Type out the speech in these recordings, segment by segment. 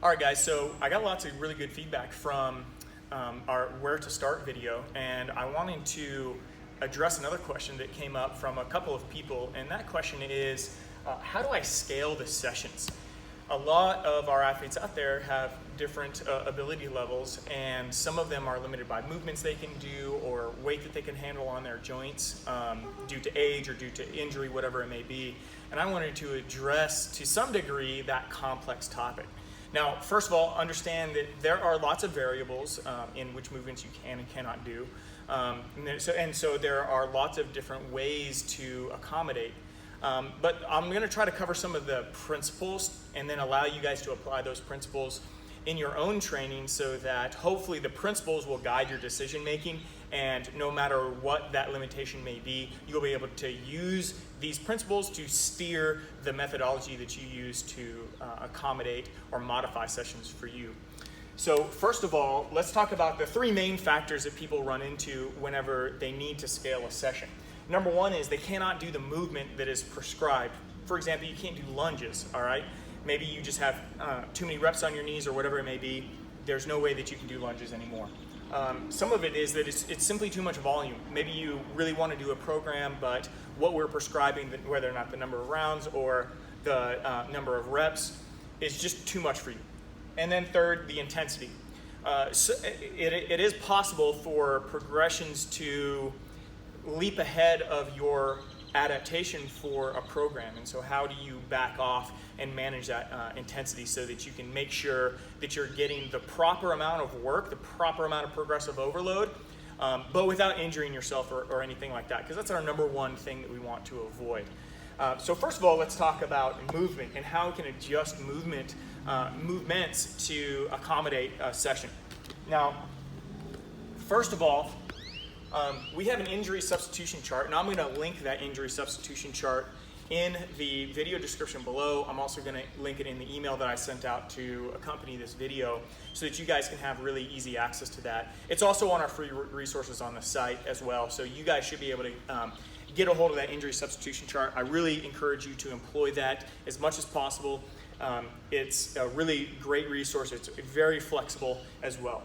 All right, guys, so I got lots of really good feedback from our Where to Start video, and I wanted to address another question that came up from a couple of people, and that question is, how do I scale the sessions? A lot of our athletes out there have different ability levels, and some of them are limited by movements they can do or weight that they can handle on their joints due to age or due to injury, whatever it may be. And I wanted to address, to some degree, that complex topic. Now, first of all, understand that there are lots of variables in which movements you can and cannot do. So there are lots of different ways to accommodate. But I'm going to try to cover some of the principles and then allow you guys to apply those principles in your own training so that hopefully the principles will guide your decision making, and no matter what that limitation may be, you'll be able to use these principles to steer the methodology that you use to accommodate or modify sessions for you. So first of all, let's talk about the three main factors that people run into whenever they need to scale a session. Number one is they cannot do the movement that is prescribed. For example, you can't do lunges, all right? Maybe you just have too many reps on your knees or whatever it may be. There's no way that you can do lunges anymore. Some of it is that it's simply too much volume. Maybe you really want to do a program, but what we're prescribing, whether or not the number of rounds or the number of reps, is just too much for you. And then third, the intensity. So it is possible for progressions to leap ahead of your adaptation for a program, and so how do you back off and manage that intensity so that you can make sure that you're getting the proper amount of work, the proper amount of progressive overload, but without injuring yourself or anything like that, because that's our number one thing that we want to avoid. So first of all, let's talk about movement and how we can adjust movements to accommodate a session. Now, first of all, we have an injury substitution chart, and I'm going to link that injury substitution chart in the video description below. I'm also going to link it in the email that I sent out to accompany this video so that you guys can have really easy access to that. It's also on our free resources on the site as well, so you guys should be able to get a hold of that injury substitution chart. I really encourage you to employ that as much as possible. It's a really great resource. It's very flexible as well.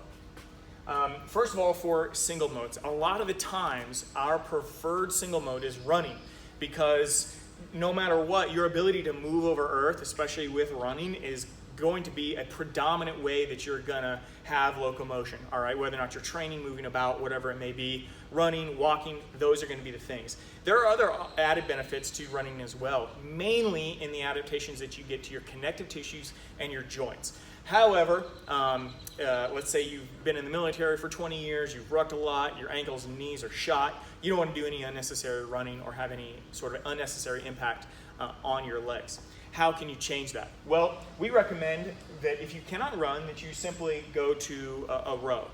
First of all, for single modes, a lot of the times our preferred single mode is running, because no matter what, your ability to move over earth, especially with running, is going to be a predominant way that you're gonna have locomotion, all right? Whether or not you're training, moving about, whatever it may be, running, walking, those are gonna be the things. There are other added benefits to running as well, mainly in the adaptations that you get to your connective tissues and your joints. However, let's say you've been in the military for 20 years, you've rucked a lot, your ankles and knees are shot, you don't want to do any unnecessary running or have any sort of unnecessary impact on your legs. How can you change that? Well, we recommend that if you cannot run, that you simply go to a row.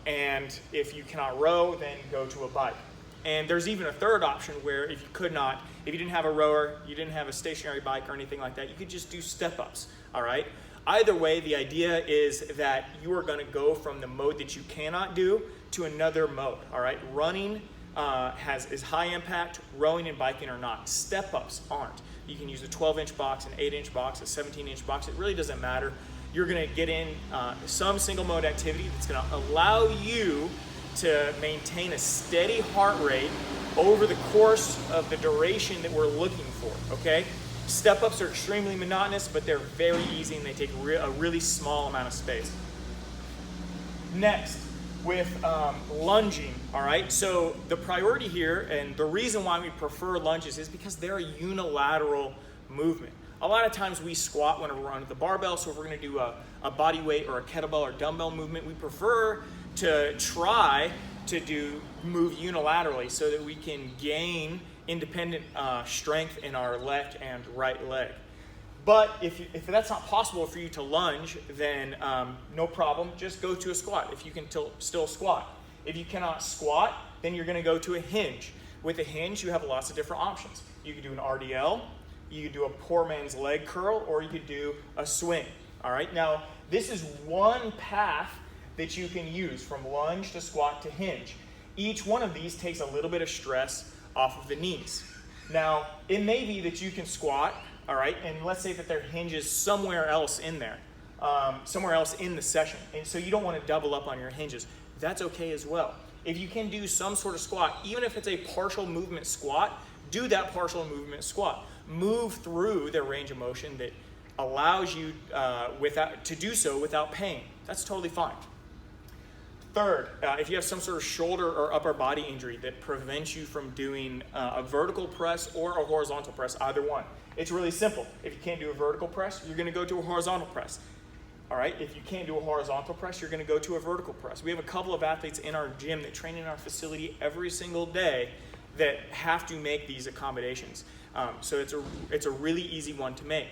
And if you cannot row, then go to a bike. And there's even a third option where if you didn't have a rower, you didn't have a stationary bike or anything like that, you could just do step-ups, all right? Either way, the idea is that you are going to go from the mode that you cannot do to another mode, all right? Running is high impact, rowing and biking are not. Step-ups aren't. You can use a 12-inch box, an 8-inch box, a 17-inch box. It really doesn't matter. You're going to get in some single mode activity that's going to allow you to maintain a steady heart rate over the course of the duration that we're looking for, okay? Step-ups are extremely monotonous, but they're very easy and they take a really small amount of space. Next, with lunging, all right? So the priority here, and the reason why we prefer lunges, is because they're a unilateral movement. A lot of times we squat whenever we're under the barbell, so if we're gonna do a body weight or a kettlebell or dumbbell movement, we prefer to try to move unilaterally so that we can gain independent strength in our left and right leg. But if that's not possible for you to lunge, then no problem, just go to a squat if you can still squat. If you cannot squat, then you're gonna go to a hinge. With a hinge, you have lots of different options. You could do an RDL, you could do a poor man's leg curl, or you could do a swing, all right? Now, this is one path that you can use from lunge to squat to hinge. Each one of these takes a little bit of stress off of the knees. Now, it may be that you can squat, all right, and let's say that there hinges somewhere else in there, somewhere else in the session. And so you don't want to double up on your hinges. That's okay as well. If you can do some sort of squat, even if it's a partial movement squat, do that partial movement squat. Move through the range of motion that allows you to do so without pain. That's totally fine. Third, if you have some sort of shoulder or upper body injury that prevents you from doing a vertical press or a horizontal press, either one. It's really simple. If you can't do a vertical press, you're going to go to a horizontal press. All right, if you can't do a horizontal press, you're going to go to a vertical press. We have a couple of athletes in our gym that train in our facility every single day that have to make these accommodations. So it's a really easy one to make.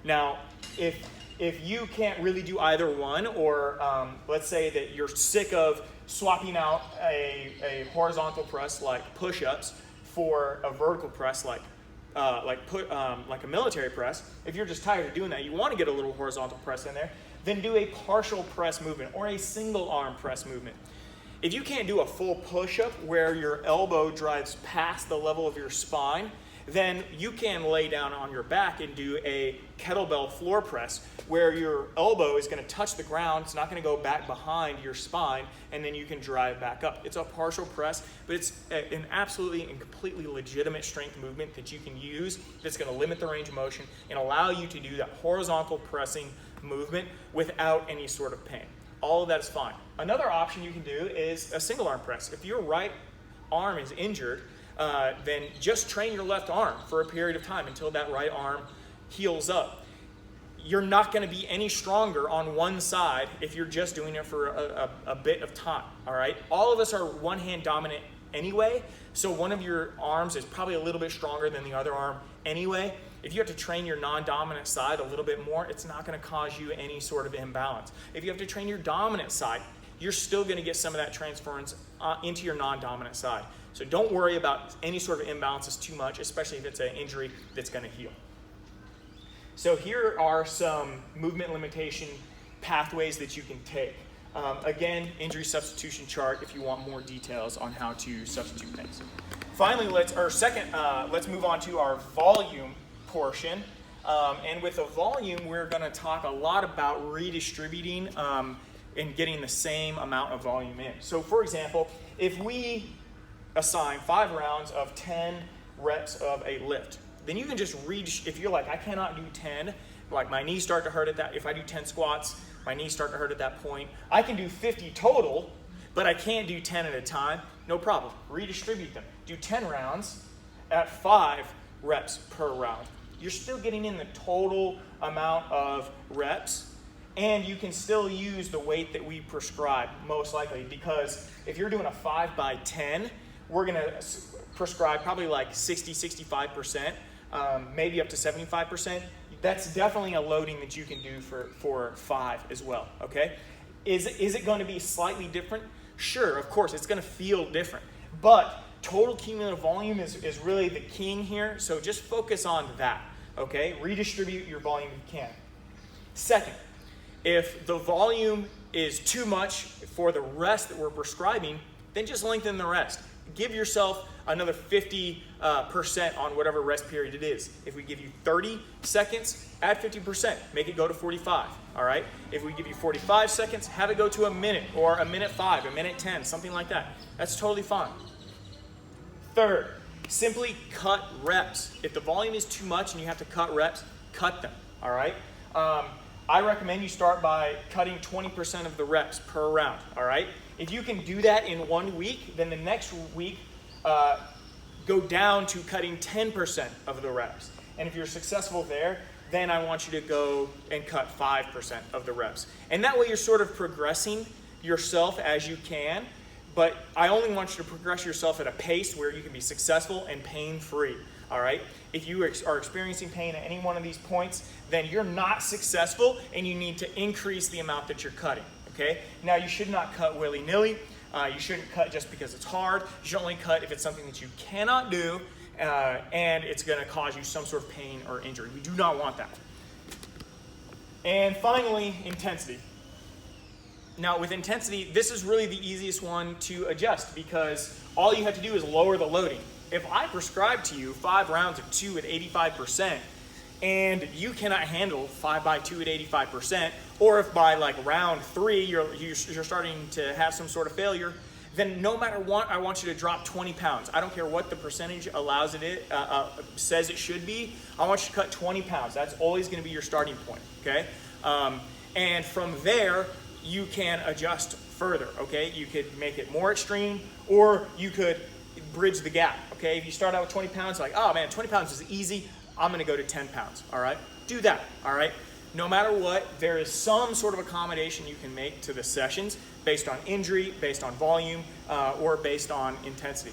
Now, if you can't really do either one, or let's say that you're sick of swapping out a horizontal press like push-ups for a vertical press like a military press, if you're just tired of doing that, you want to get a little horizontal press in there, then do a partial press movement or a single arm press movement. If you can't do a full push-up where your elbow drives past the level of your spine, then you can lay down on your back and do a kettlebell floor press where your elbow is going to touch the ground. It's not going to go back behind your spine, and then you can drive back up. It's a partial press, but it's an absolutely and completely legitimate strength movement that you can use that's going to limit the range of motion and allow you to do that horizontal pressing movement without any sort of pain. All of that is fine. Another option you can do is a single arm press. If your right arm is injured, then just train your left arm for a period of time until that right arm heals up. You're not going to be any stronger on one side if you're just doing it for a bit of time, all right? All of us are one-hand dominant anyway, so one of your arms is probably a little bit stronger than the other arm anyway. If you have to train your non-dominant side a little bit more, it's not going to cause you any sort of imbalance. If you have to train your dominant side, you're still going to get some of that transference into your non-dominant side. So don't worry about any sort of imbalances too much, especially if it's an injury that's going to heal. So here are some movement limitation pathways that you can take. Again, injury substitution chart if you want more details on how to substitute things. Finally, let's move on to our volume portion. And with the volume, we're going to talk a lot about redistributing and getting the same amount of volume in. So for example, if we assign 5 rounds of 10 reps of a lift, then you can just if you're like, I cannot do 10, like my knees start to hurt at that, if I do 10 squats, my knees start to hurt at that point. I can do 50 total, but I can't do 10 at a time. No problem. Redistribute them. Do 10 rounds at 5 reps per round. You're still getting in the total amount of reps, and you can still use the weight that we prescribe, most likely, because if you're doing a 5 by 10, we're going to prescribe probably like 60, 65%, maybe up to 75%. That's definitely a loading that you can do for 5 as well, okay? Is it going to be slightly different? Sure, of course, it's going to feel different. But total cumulative volume is really the king here, so just focus on that, okay? Redistribute your volume if you can. Second, if the volume is too much for the rest that we're prescribing, then just lengthen the rest. Give yourself another 50% on whatever rest period it is. If we give you 30 seconds, add 50%. Make it go to 45, all right? If we give you 45 seconds, have it go to a minute or a minute 5, a minute 10, something like that. That's totally fine. Third, simply cut reps. If the volume is too much and you have to cut reps, cut them, all right? I recommend you start by cutting 20% of the reps per round, all right? If you can do that in 1 week, then the next week, go down to cutting 10% of the reps. And if you're successful there, then I want you to go and cut 5% of the reps. And that way you're sort of progressing yourself as you can, but I only want you to progress yourself at a pace where you can be successful and pain-free, all right? If you are experiencing pain at any one of these points, then you're not successful and you need to increase the amount that you're cutting, okay? Now, you should not cut willy-nilly. You shouldn't cut just because it's hard. You should only cut if it's something that you cannot do and it's going to cause you some sort of pain or injury. We do not want that. And finally, intensity. Now, with intensity, this is really the easiest one to adjust because all you have to do is lower the loading. If I prescribe to you 5 rounds of 2 at 85%, and you cannot handle 5x2 at 85%, or if by like round 3 you're starting to have some sort of failure, then no matter what, I want you to drop 20 pounds. I don't care what the percentage allows says it should be. I want you to cut 20 pounds. That's always going to be your starting point, okay? And from there, you can adjust further, okay? You could make it more extreme, or you could bridge the gap, okay? If you start out with 20 pounds, like, oh man, 20 pounds is easy, I'm gonna go to 10 pounds, all right? Do that, all right? No matter what, there is some sort of accommodation you can make to the sessions based on injury, based on volume, or based on intensity.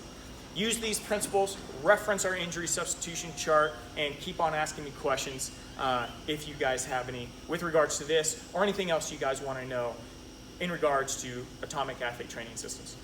Use these principles, reference our injury substitution chart, and keep on asking me questions if you guys have any with regards to this or anything else you guys want to know in regards to Atomic Athlete Training Systems.